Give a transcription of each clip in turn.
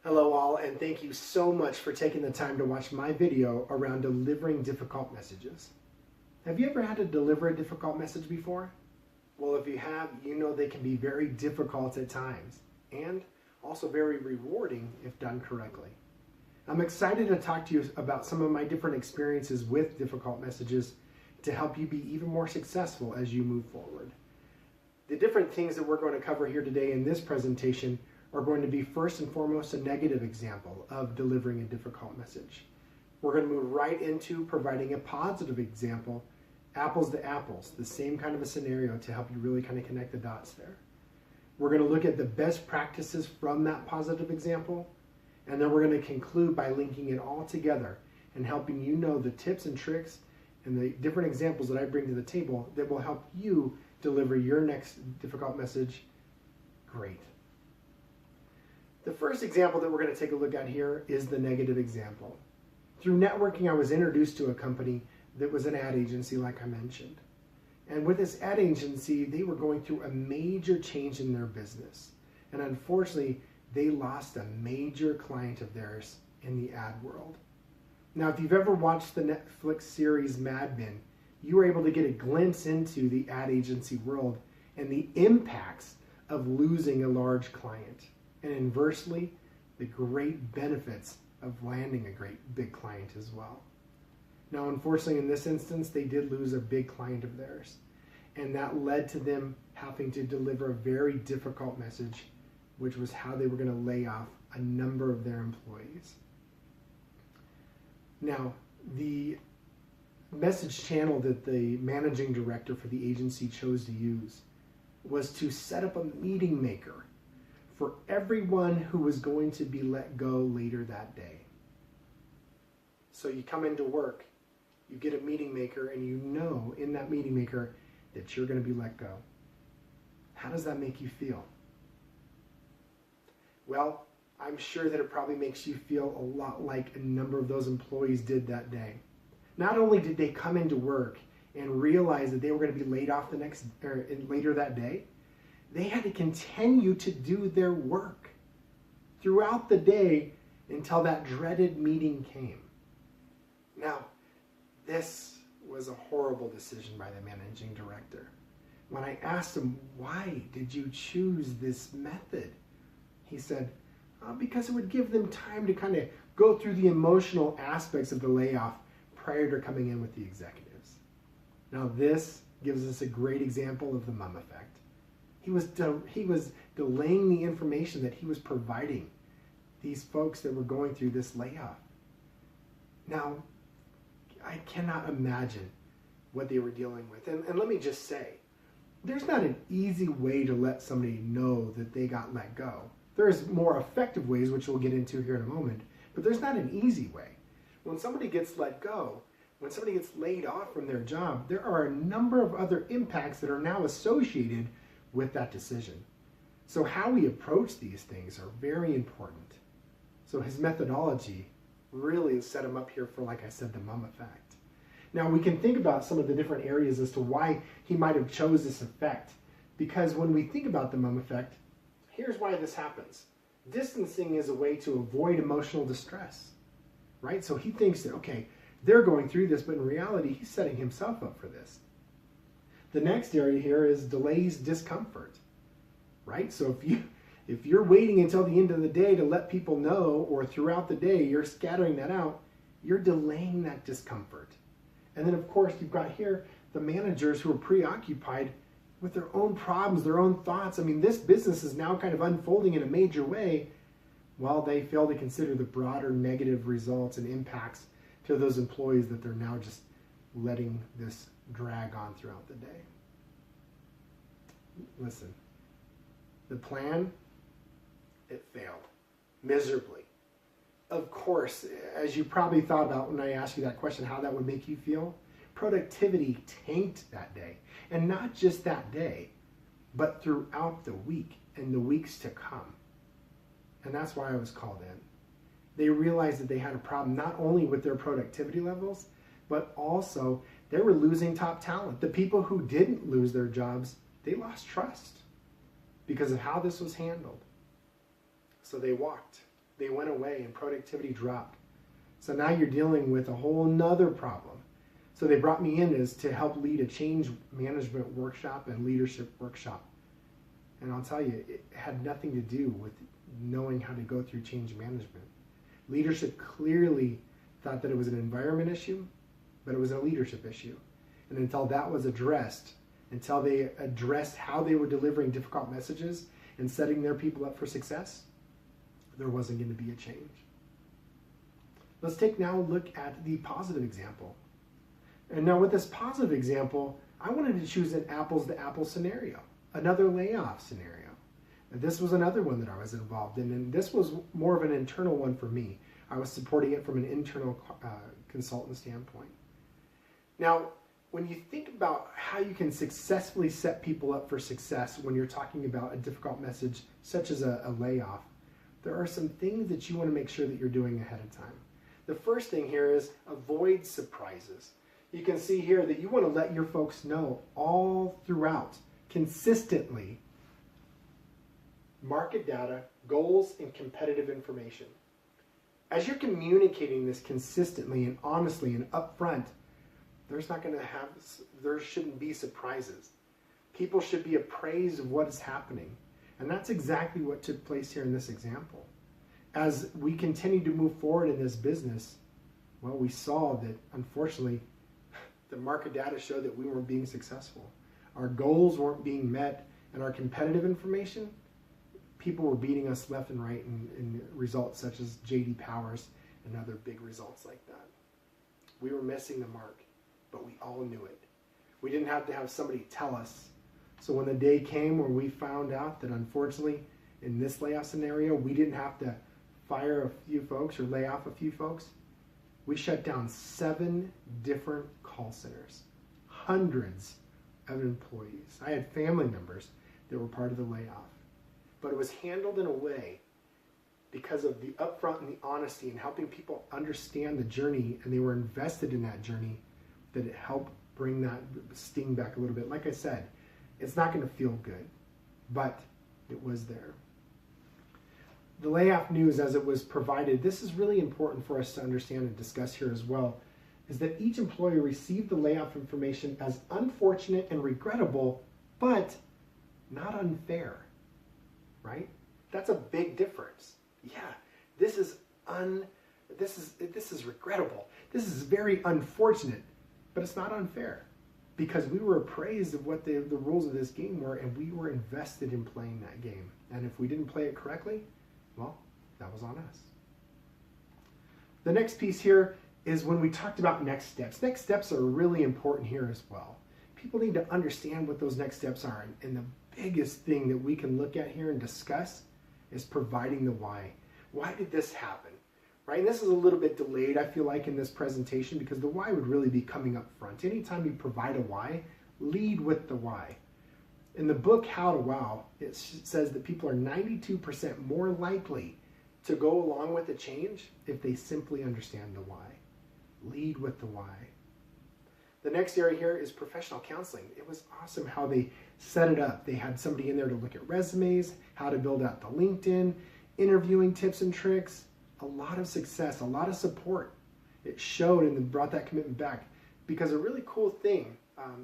Hello all, and thank you so much for taking the time to watch my video around delivering difficult messages. Have you ever had to deliver a difficult message before? Well, if you have, you know they can be very difficult at times, and also very rewarding if done correctly. I'm excited to talk to you about some of my different experiences with difficult messages to help you be even more successful as you move forward. The different things that we're going to cover here today in this presentation are going to be first and foremost a negative example of delivering a difficult message. We're going to move right into providing a positive example, apples to apples, the same kind of a scenario to help you really kind of connect the dots there. We're going to look at the best practices from that positive example, and then we're going to conclude by linking it all together and helping you know the tips and tricks and the different examples that I bring to the table that will help you deliver your next difficult message great. The first example that we're going to take a look at here is the negative example. Through networking, I was introduced to a company that was an ad agency, like I mentioned. And with this ad agency, they were going through a major change in their business. And unfortunately, they lost a major client of theirs in the ad world. Now, if you've ever watched the Netflix series Mad Men, you were able to get a glimpse into the ad agency world and the impacts of losing a large client. And inversely, the great benefits of landing a great big client as well. Now, unfortunately, in this instance, they did lose a big client of theirs. And that led to them having to deliver a very difficult message, which was how they were going to lay off a number of their employees. Now, the message channel that the managing director for the agency chose to use was to set up a meeting maker for everyone who was going to be let go later that day. So you come into work, you get a meeting maker, and you know in that meeting maker that you're going to be let go. How does that make you feel? Well, I'm sure that it probably makes you feel a lot like a number of those employees did that day. Not only did they come into work and realize that they were going to be laid off later that day, they had to continue to do their work throughout the day until that dreaded meeting came. Now, this was a horrible decision by the managing director. When I asked him, why did you choose this method? He said, because it would give them time to kind of go through the emotional aspects of the layoff prior to coming in with the executives. Now, this gives us a great example of the mum effect. He was delaying the information that he was providing these folks that were going through this layoff. Now, I cannot imagine what they were dealing with. And let me just say, there's not an easy way to let somebody know that they got let go. There's more effective ways, which we'll get into here in a moment, but there's not an easy way. When somebody gets let go, when somebody gets laid off from their job, there are a number of other impacts that are now associated with that decision. So how we approach these things are very important. So his methodology really set him up here for, like I said, the mum effect. Now we can think about some of the different areas as to why he might have chose this effect. Because when we think about the mum effect, here's why this happens. Distancing is a way to avoid emotional distress, right? So he thinks that, okay, they're going through this, but in reality, he's setting himself up for this. The next area here is delays discomfort, right? So if you're waiting until the end of the day to let people know, or throughout the day you're scattering that out, you're delaying that discomfort. And then of course you've got here the managers who are preoccupied with their own problems, their own thoughts. I mean, this business is now kind of unfolding in a major way while they fail to consider the broader negative results and impacts to those employees that they're now just letting this drag on throughout the day. Listen, the plan, it failed miserably. Of course, as you probably thought about when I asked you that question, how that would make you feel, productivity tanked that day. And not just that day, but throughout the week and the weeks to come. And that's why I was called in. They realized that they had a problem not only with their productivity levels, but also they were losing top talent. The people who didn't lose their jobs, they lost trust because of how this was handled. So they walked. They went away and productivity dropped. So now you're dealing with a whole nother problem. So they brought me in as to help lead a change management workshop and leadership workshop. And I'll tell you, it had nothing to do with knowing how to go through change management. Leadership clearly thought that it was an environment issue, but it was a leadership issue. And until that was addressed, until they addressed how they were delivering difficult messages and setting their people up for success, there wasn't going to be a change. Let's take now a look at the positive example. And now with this positive example, I wanted to choose an apples to apples scenario, another layoff scenario. And this was another one that I was involved in, and this was more of an internal one for me. I was supporting it from an internal consultant standpoint. Now, when you think about how you can successfully set people up for success when you're talking about a difficult message such as a layoff, there are some things that you want to make sure that you're doing ahead of time. The first thing here is avoid surprises. You can see here that you want to let your folks know all throughout, consistently, market data, goals, and competitive information. As you're communicating this consistently and honestly and upfront, there shouldn't be surprises. People should be appraised of what is happening. And that's exactly what took place here in this example. As we continue to move forward in this business, well, we saw that unfortunately, the market data showed that we weren't being successful. Our goals weren't being met, and our competitive information, people were beating us left and right in results such as J.D. Powers and other big results like that. We were missing the mark, but we all knew it. We didn't have to have somebody tell us. So when the day came where we found out that unfortunately in this layoff scenario, we didn't have to fire a few folks or lay off a few folks, we shut down 7 different call centers, hundreds of employees. I had family members that were part of the layoff. But it was handled in a way because of the upfront and the honesty and helping people understand the journey, and they were invested in that journey, that it helped bring that sting back a little bit. Like I said, it's not going to feel good, but it was there. The layoff news as it was provided, this is really important for us to understand and discuss here as well, is that each employee received the layoff information as unfortunate and regrettable, but not unfair. Right? That's a big difference. Yeah, this is regrettable. This is very unfortunate, but it's not unfair because we were appraised of what the rules of this game were, and we were invested in playing that game. And if we didn't play it correctly, well, that was on us. The next piece here is when we talked about next steps. Next steps are really important here as well. People need to understand what those next steps are, and the biggest thing that we can look at here and discuss is providing the why. Why did this happen? Right? And this is a little bit delayed, I feel like, in this presentation because the why would really be coming up front. Anytime you provide a why, lead with the why. In the book, How to Wow, it says that people are 92% more likely to go along with a change if they simply understand the why. Lead with the why. The next area here is professional counseling. It was awesome how they set it up. They had somebody in there to look at resumes, how to build out the LinkedIn, interviewing tips and tricks, a lot of success, a lot of support. It showed and brought that commitment back because a really cool thing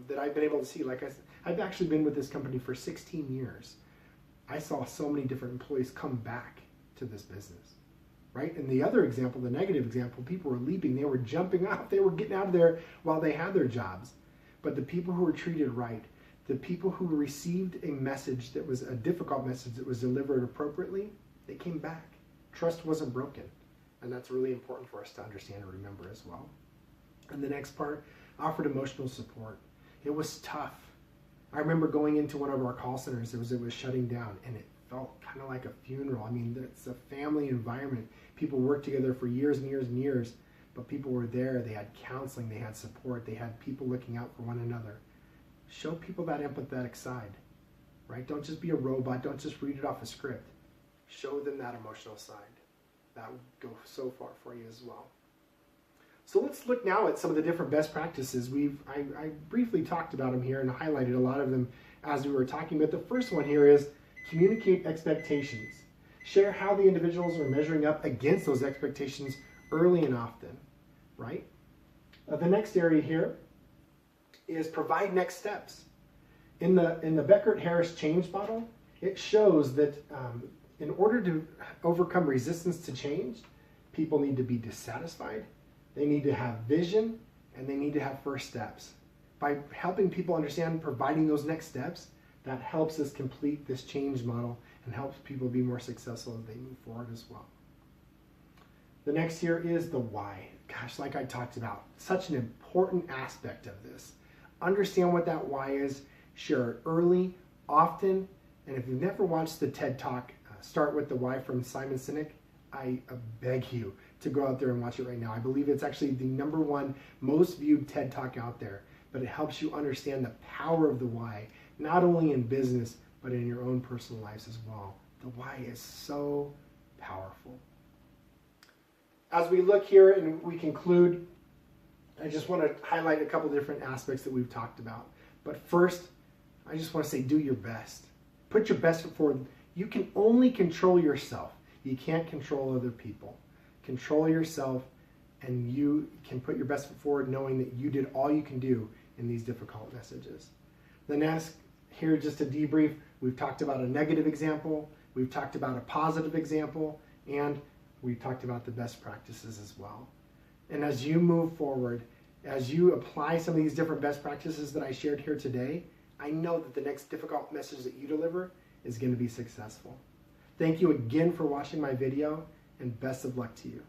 that I've been able to see, like I said, I've actually been with this company for 16 years. I saw so many different employees come back to this business. Right? And the other example, the negative example, people were leaping, they were jumping off, they were getting out of there while they had their jobs. But the people who were treated right, the people who received a message that was a difficult message that was delivered appropriately, they came back. Trust wasn't broken. And that's really important for us to understand and remember as well. And the next part, offered emotional support. It was tough. I remember going into one of our call centers, it was shutting down, and it felt kind of like a funeral. I mean, it's a family environment. People worked together for years and years and years, but people were there. They had counseling, they had support, they had people looking out for one another. Show people that empathetic side, right? Don't just be a robot. Don't just read it off a script. Show them that emotional side. That would go so far for you as well. So let's look now at some of the different best practices. I briefly talked about them here and highlighted a lot of them as we were talking, but the first one here is communicate expectations. Share how the individuals are measuring up against those expectations early and often, right? The next area here is provide next steps. In the Beckert-Harris change model, it shows that in order to overcome resistance to change, people need to be dissatisfied, they need to have vision, and they need to have first steps. By helping people understand providing those next steps, that helps us complete this change model and helps people be more successful as they move forward as well. The next here is the why. Gosh, like I talked about, such an important aspect of this. Understand what that why is, share it early, often, and if you've never watched the TED Talk, Start with the Why from Simon Sinek, I beg you to go out there and watch it right now. I believe it's actually the #1 most viewed TED Talk out there, but it helps you understand the power of the why, not only in business, but in your own personal lives as well. The why is so powerful. As we look here and we conclude, I just want to highlight a couple different aspects that we've talked about. But first, I just want to say do your best. Put your best foot forward. You can only control yourself. You can't control other people. Control yourself, and you can put your best foot forward knowing that you did all you can do in these difficult messages. The next, here just to debrief, we've talked about a negative example, we've talked about a positive example, and we've talked about the best practices as well. And as you move forward, as you apply some of these different best practices that I shared here today, I know that the next difficult message that you deliver is going to be successful. Thank you again for watching my video, and best of luck to you.